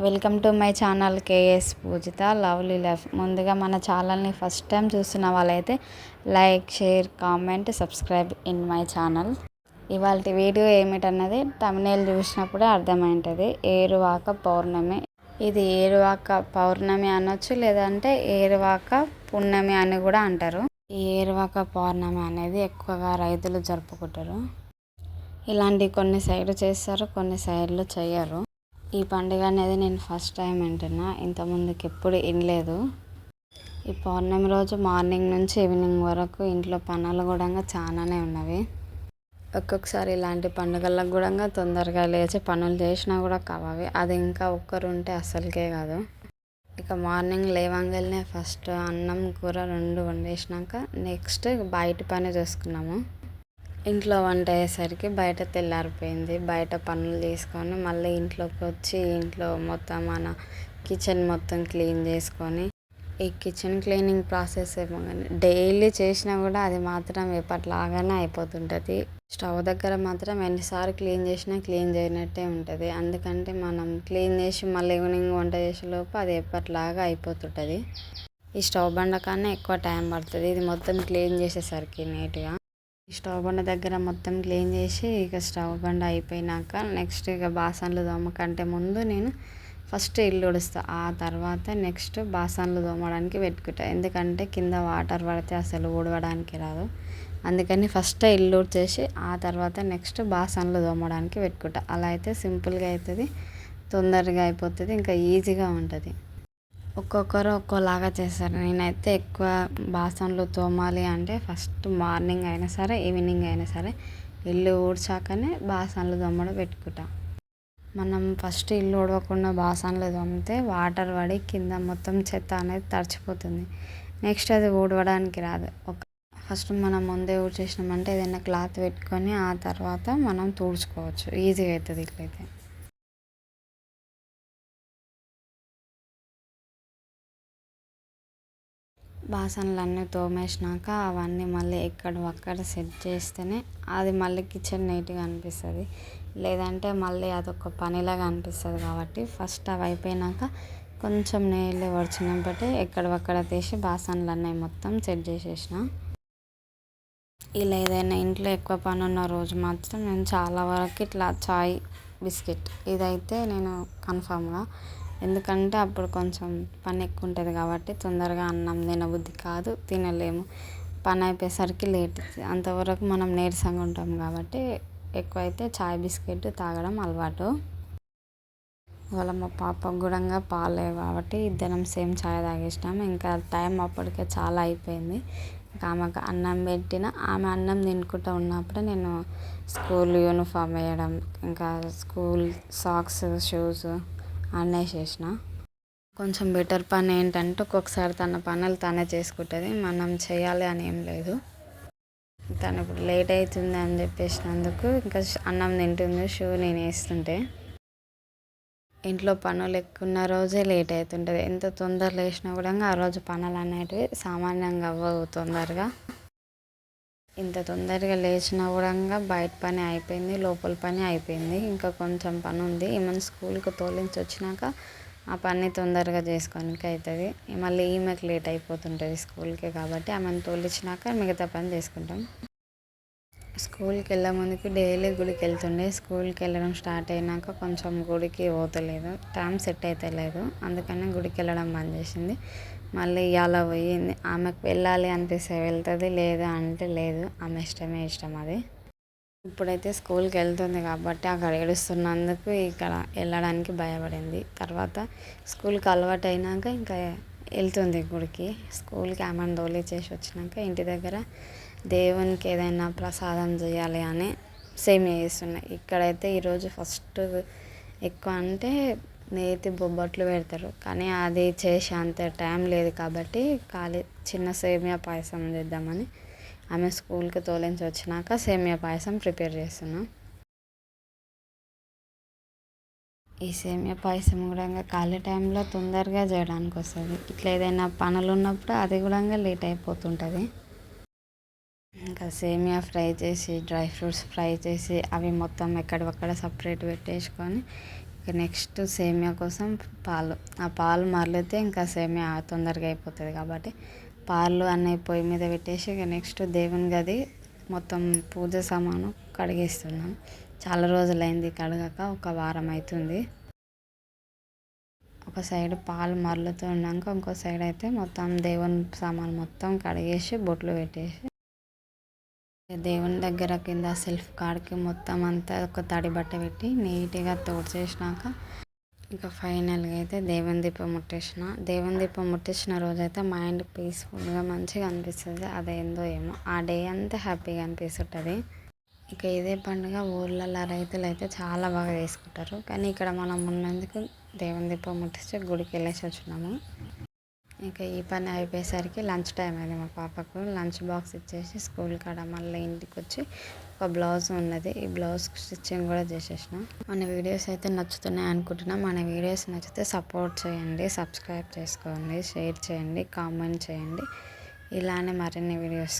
Welcome to my channel KS Poojitha lovely life. ముందుగా మన ఛానల్ని ఫస్ట్ టైం చూస్తున్న వాళ్ళైతే like, share, comment, subscribe in my channel. ఇవాళ వీడియో ఏమిటన్నది తమిళ చూసినప్పుడే అర్థమైంటుంది. ఏరువాక పౌర్ణమి. ఇది ఏరువాక పౌర్ణమి అనొచ్చు, లేదంటే ఏరువాక పున్నమి అని కూడా అంటారు. ఈ ఏరువాక పౌర్ణమి అనేది ఎక్కువగా రైతులు జరుపుకుంటారు. ఇలాంటి కొన్ని సైడ్లు చేస్తారు, కొన్ని సైడ్లు చేయరు. ఈ పండుగ అనేది నేను ఫస్ట్ టైం వింటున్నా, ఇంతకుముందుకు ఎప్పుడు వినలేదు. ఈ పౌర్ణమి రోజు మార్నింగ్ నుంచి ఈవినింగ్ వరకు ఇంట్లో పనులు కూడా చాలానే ఉన్నవి. ఒక్కొక్కసారి ఇలాంటి పండుగలకు కూడా తొందరగా లేచి పనులు చేసినా కూడా కావాలి. అది ఇంకా ఒక్కరు ఉంటే అస్సలకే కాదు. ఇక మార్నింగ్ లేవంగానే ఫస్ట్ అన్నం కూర 2 వండేసినాక నెక్స్ట్ బయట పని చూసుకున్నాము. ఇంట్లో వంట అయ్యేసరికి బయట తెల్లారిపోయింది. బయట పనులు చేసుకొని మళ్ళీ ఇంట్లోకి వచ్చి ఇంట్లో మొత్తం మన కిచెన్ మొత్తం క్లీన్ చేసుకొని, ఈ కిచెన్ క్లీనింగ్ ప్రాసెస్ ఏమో కానీ డైలీ చేసినా కూడా అది మాత్రం ఎప్పటిలాగానే అయిపోతుంటుంది. స్టవ్ దగ్గర మాత్రం ఎన్నిసార్లు క్లీన్ చేసినా క్లీన్ చేయనట్టే ఉంటుంది. అందుకంటే మనం క్లీన్ చేసి మళ్ళీ ఈవినింగ్ వంట చేసేలోపు అది ఎప్పటిలాగా అయిపోతుంటుంది. ఈ స్టవ్ బండ కన్నా ఎక్కువ టైం పడుతుంది ఇది మొత్తం క్లీన్ చేసేసరికి నీట్గా. ఈ స్టవ్ బండ దగ్గర మొత్తం క్లీన్ చేసి ఇక స్టవ్ బండ అయిపోయినాక నెక్స్ట్ ఇక బాసన్లు తోమకంటే ముందు నేను ఫస్ట్ ఇల్లు ఉడుస్తా. ఆ తర్వాత నెక్స్ట్ బాసన్లు తోమడానికి పెట్టుకుంటా. ఎందుకంటే కింద వాటర్ పడితే అసలు ఊడవడానికి రాదు. అందుకని ఫస్ట్ ఇల్లు ఉడిచేసి ఆ తర్వాత నెక్స్ట్ బాసన్లు తోమడానికి పెట్టుకుంటా. అలా అయితే సింపుల్గా అవుతుంది, తొందరగా అయిపోతుంది, ఇంకా ఈజీగా ఉంటుంది. ఒక్కొక్కరు ఒక్కోలాగా చేస్తారు. నేనైతే ఎక్కువ బాసన్లు తోమాలి అంటే ఫస్ట్ మార్నింగ్ అయినా సరే ఈవినింగ్ అయినా సరే ఇల్లు ఊడ్చాకనే బాసన్లు తోమడం పెట్టుకుంటా. మనం ఫస్ట్ ఇల్లు ఊడవకుండా బాసన్లు తోమితే వాటర్ పడి కింద మొత్తం చెత్త అనేది తడిచిపోతుంది. నెక్స్ట్ అది ఊడవడానికి రాదు. ఫస్ట్ మనం ముందే ఊడ్చేసినామంటే ఏదైనా క్లాత్ పెట్టుకొని ఆ తర్వాత మనం తుడుచుకోవచ్చు, ఈజీగా అవుతుంది ఇట్లయితే. బాసనలు అన్నీ తోమేసినాక అవన్నీ మళ్ళీ ఎక్కడక్కడ సెట్ చేస్తేనే అది మళ్ళీ కిచెన్ నీట్గా అనిపిస్తుంది. లేదంటే మళ్ళీ అదొక పనిలాగా అనిపిస్తుంది. కాబట్టి ఫస్ట్ అవి అయిపోయినాక కొంచెం నీళ్ళు వడిచినప్పటి ఎక్కడక్కడ తీసి బాసనలు అన్నీ మొత్తం సెట్ చేసేసిన. ఇలా ఏదైనా ఇంట్లో ఎక్కువ పని ఉన్న రోజు మాత్రం నేను చాలా వరకు ఇట్లా చాయ్ బిస్కెట్ ఇదైతే నేను కన్ఫామ్గా, ఎందుకంటే అప్పుడు కొంచెం పని ఎక్కువ ఉంటుంది కాబట్టి తొందరగా అన్నం తినబుద్ధి కాదు, తినలేము. పని అయిపోయేసరికి లేట్. అంతవరకు మనం నీరసంగా ఉంటాం కాబట్టి ఎక్కువైతే చాయ్ బిస్కెట్ తాగడం అలవాటు. ఇవాళ మా పాపకు కూడా పాలే కాబట్టి ఇద్దరం సేమ్ చాయ్ తాగేసినాం. ఇంకా టైం అప్పటికే చాలా అయిపోయింది. ఇంకా ఆమెకు అన్నం పెట్టిన ఆమె అన్నం తినుకుంటూ ఉన్నప్పుడు నేను స్కూల్ యూనిఫామ్ వేయడం, ఇంకా స్కూల్ సాక్స్, షూస్ అన్నీ చేసిన. కొంచెం బెటర్ పని ఏంటంటే ఒక్కొక్కసారి తన పనులు తనే చేసుకుంటుంది, మనం చేయాలి అని ఏం లేదు. తను ఇప్పుడు లేట్ అవుతుంది అని చెప్పేసినందుకు ఇంకా అన్నం తింటుంది, షూ నేను వేస్తుంటే. ఇంట్లో పనులు ఎక్కువ ఉన్న రోజే లేట్ అవుతుంటుంది. ఎంత తొందర లేచినా కూడా ఆ రోజు పనులు అనేటివి సామాన్యంగా అవ్వవు తొందరగా. ఇంత తొందరగా లేచినా కూడా బయట పని అయిపోయింది, లోపల పని అయిపోయింది. ఇంకా కొంచెం పని ఉంది. ఈమెను స్కూల్కి తోలించి వచ్చినాక ఆ పని తొందరగా చేసుకోనికి అవుతుంది. మళ్ళీ ఈమెకు లేట్ అయిపోతుంటుంది స్కూల్కి కాబట్టి ఆమెను తోలించినాక మిగతా పని చేసుకుంటాం. స్కూల్కి వెళ్ళే ముందుకు డైలీ గుడికి వెళ్తుండే. స్కూల్కి వెళ్ళడం స్టార్ట్ అయినాక కొంచెం గుడికి పోతలేదు, టైం సెట్ అవుతలేదు. అందుకని గుడికి వెళ్ళడం బంద్ చేసింది. మళ్ళీ ఇవాళ పోయింది. ఆమెకు వెళ్ళాలి అనిపిస్తే వెళ్తుంది, లేదా అంటే లేదు. ఆమె ఇష్టం అది. ఇప్పుడైతే స్కూల్కి వెళ్తుంది కాబట్టి అక్కడ ఏడుస్తున్నందుకు ఇక్కడ వెళ్ళడానికి భయపడింది. తర్వాత స్కూల్కి అలవాటు అయినాక ఇంకా వెళ్తుంది గుడికి. స్కూల్కి ఆమెను తోలిచేసి వచ్చినాక ఇంటి దగ్గర దేవునికి ఏదైనా ప్రసాదం చేయాలి అని సేమియా చేస్తున్నాయి. ఇక్కడైతే ఈరోజు ఫస్ట్ ఎక్కువ అంటే నేతి బొబ్బట్లు పెడతారు, కానీ అది చేసే అంత టైం లేదు కాబట్టి ఖాళీ చిన్న సేమియా పాయసం చేద్దామని ఆమె స్కూల్కి తోలించి వచ్చినాక సేమియా పాయసం ప్రిపేర్ చేస్తున్నాం. ఈ సేమియా పాయసం కూడా ఖాళీ టైంలో తొందరగా చేయడానికి వస్తుంది. ఇట్లా ఏదైనా పనులు ఉన్నప్పుడు అది కూడా లేట్ అయిపోతుంటుంది. ఇంకా సేమియా ఫ్రై చేసి డ్రై ఫ్రూట్స్ ఫ్రై చేసి అవి మొత్తం ఎక్కడక్కడ సపరేట్ పెట్టేసుకొని ఇక నెక్స్ట్ సేమియా కోసం పాలు. ఆ పాలు మరిగితే ఇంకా సేమియా తొందరగా అయిపోతుంది కాబట్టి పాలు అన్నీ పొయ్యి మీద పెట్టేసి ఇక నెక్స్ట్ దేవుని గది మొత్తం పూజ సామాను కడిగేస్తున్నాను. చాలా రోజులైంది కడగక, ఒక వారం అవుతుంది. ఒక సైడ్ పాలు మరలుతూ ఉన్నాక ఇంకో సైడ్ అయితే మొత్తం దేవుని సామాను మొత్తం కడిగేసి బొట్లు పెట్టేసి దేవుని దగ్గర కింద సెల్ఫ్ కాడికి మొత్తం అంతా ఒక తడి బట్ట పెట్టి నీట్గా తుడిచేసినాక ఇంకా ఫైనల్గా అయితే దేవుని దీపం ముట్టేసిన. దేవుని దీపం ముట్టించిన రోజైతే మైండ్ పీస్ఫుల్గా మంచిగా అనిపిస్తుంది. అదేందో ఏమో ఆ డే అంతా హ్యాపీగా అనిపిస్తుంటుంది. ఇక ఇదే పండుగ ఊర్లలో రైతులు అయితే చాలా బాగా చేసుకుంటారు. కానీ ఇక్కడ మనం ఉన్నందుకు దేవుని దీపం ముట్టించి గుడికి వెళ్ళేసి వచ్చినాము. ఇంకా ఈ పని అయిపోయేసరికి లంచ్ టైం అయింది. మా పాపకు లంచ్ బాక్స్ ఇచ్చేసి స్కూల్ కాడ మళ్ళీ ఇంటికి వచ్చి ఒక బ్లౌజ్ ఉన్నది, ఈ బ్లౌజ్ స్టిచ్చింగ్ కూడా చేసేసిన. మన వీడియోస్ అయితే నచ్చుతున్నాయి అనుకుంటున్నా. మన వీడియోస్ నచ్చితే సపోర్ట్ చేయండి, సబ్స్క్రైబ్ చేసుకోండి, షేర్ చేయండి, కామెంట్ చేయండి. ఇలానే మరిన్ని వీడియోస్